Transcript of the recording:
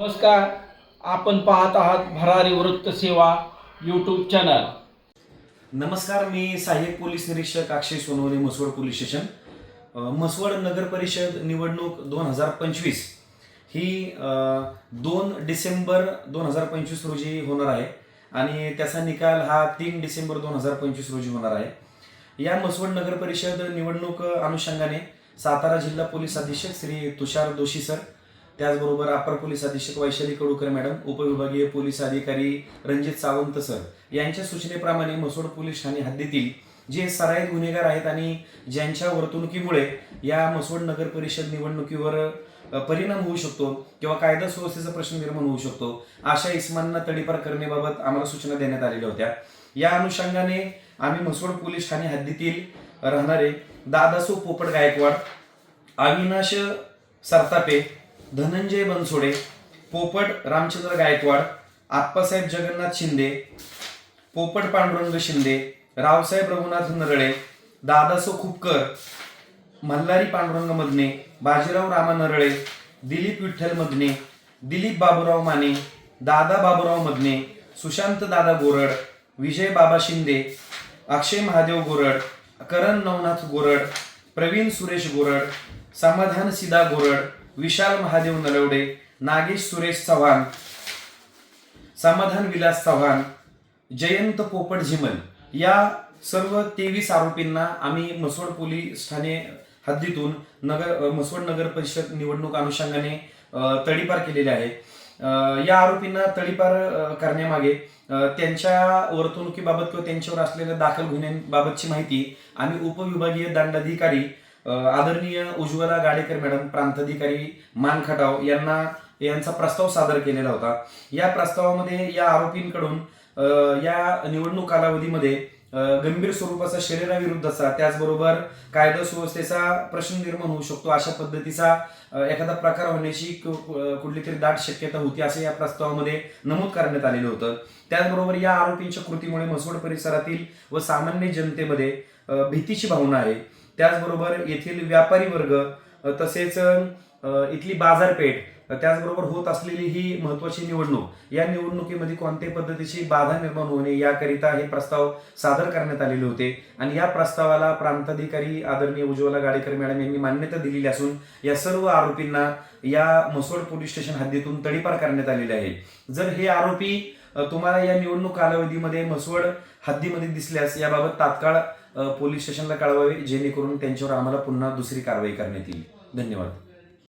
नमस्कार. आपण पाहत आहात भरारी वृत्त सेवा यूट्यूब चॅनल. नमस्कार. मी सहाय्यक पोलीस निरीक्षक अक्षय सोनवणे, म्हसवड पोलीस स्टेशन. म्हसवड नगर परिषद निवडणूक 2025 ही 2 डिसेंबर 2025 रोजी होणार आहे आणि त्याचा निकाल हा 3 डिसेंबर 2025 रोजी होणार आहे. या म्हसवड नगर परिषद निवडणूक अनुषंगाने सातारा जिल्हा पोलीस अधीक्षक श्री तुषार दोशी सर, त्याचबरोबर अपर पोलीस अधीक्षक वैशाली कडूकर मॅडम, उपविभागीय पोलीस अधिकारी रणजित सावंत सर यांच्या सूचनेप्रमाणे म्हसवड पोलीस ठाणे हद्दीतील जे सराईत गुन्हेगार आहेत आणि ज्यांच्या वर्तणुकीमुळे या म्हसवड नगर परिषद निवडणुकीवर परिणाम होऊ शकतो किंवा कायदा सुव्यवस्थेचा प्रश्न निर्माण होऊ शकतो, अशा इस्मांना तडीपार करण्याबाबत आम्हाला सूचना देण्यात आलेल्या होत्या. या अनुषंगाने आम्ही म्हसवड पोलीस ठाणे हद्दीतील राहणारे दादासो पोपट गायकवाड, अविनाश सरतापे, धनंजय बनसोडे, पोपट रामचंद्र गायकवाड, आप्पासाहेब जगन्नाथ शिंदे, पोपट पांडुरंग शिंदे, रावसाहेब रघुनाथ नरळे, दादासो खुपकर, मल्हारी पांडुरंग मदने, बाजीराव रामा नरळे, दिलीप विठ्ठल मदने, दिलीप बाबूराव माने, दादा बाबूराव मदने, सुशांत दादा गोरड, विजय बाबा शिंदे, अक्षय महादेव गोरड, करण नवनाथ गोरड, प्रवीण सुरेश गोरड, समाधान सीदा गोरड, विशाल महादेव नलवडे, नागेश सुरेश चव्हाण, समाधान विलास चव्हाण, जयंत पोपट झिमल या सर्व 23 आरोपींना आम्ही म्हसवड पोलीस ठाणे हद्दीतून म्हसवड नगर परिषद निवडणूक अनुषंगाने तडीपार केलेले आहे. या आरोपींना तडीपार करण्यामागे त्यांच्या वर्तणुकीबाबत किंवा त्यांच्यावर असलेल्या दाखल गुन्ह्यांबाबतची माहिती आम्ही उपविभागीय दंडाधिकारी आदरणीय उज्ज्वला गाडेकर मॅडम, प्रांताधिकारी मानखटाव यांचा प्रस्ताव सादर केलेला होता. या प्रस्तावामध्ये या आरोपींकडून या निवडणूक कालावधीमध्ये गंभीर स्वरूपाचा शरीराविरुद्धचा, त्याचबरोबर कायदा सुव्यवस्थेचा प्रश्न निर्माण होऊ शकतो अशा पद्धतीचा एखादा प्रकार होण्याची कुठली तरी दाट शक्यता होती असं या प्रस्तावामध्ये नमूद करण्यात आलेलं होतं. त्याचबरोबर या आरोपींच्या कृतीमुळे म्हसवड परिसरातील व सामान्य जनतेमध्ये भीतीची भावना आहे. त्याचबरोबर येथील व्यापारी वर्ग तसेच इथली बाजारपेठ, त्याचबरोबर होत असलेली ही महत्वाची निवडणूक, या निवडणुकीमध्ये कोणत्याही पद्धतीची बाधा निर्माण होणे याकरिता हे प्रस्ताव सादर करण्यात आलेले होते आणि या प्रस्तावाला प्रांताधिकारी आदरणीय उज्ज्वला गाडेकर मॅडम यांनी मान्यता दिलेली असून या सर्व आरोपींना या म्हसवड पोलीस स्टेशन हद्दीतून तडीपार करण्यात आलेले आहे. जर हे आरोपी तुम्हाला या निवडणूक कालावधीमध्ये म्हसवड हद्दीमध्ये दिसल्यास याबाबत तात्काळ पोलीस स्टेशनला कळवावे, जेणेकरून त्यांच्यावर आम्हाला पुन्हा दुसरी कारवाई करण्यात येईल. धन्यवाद.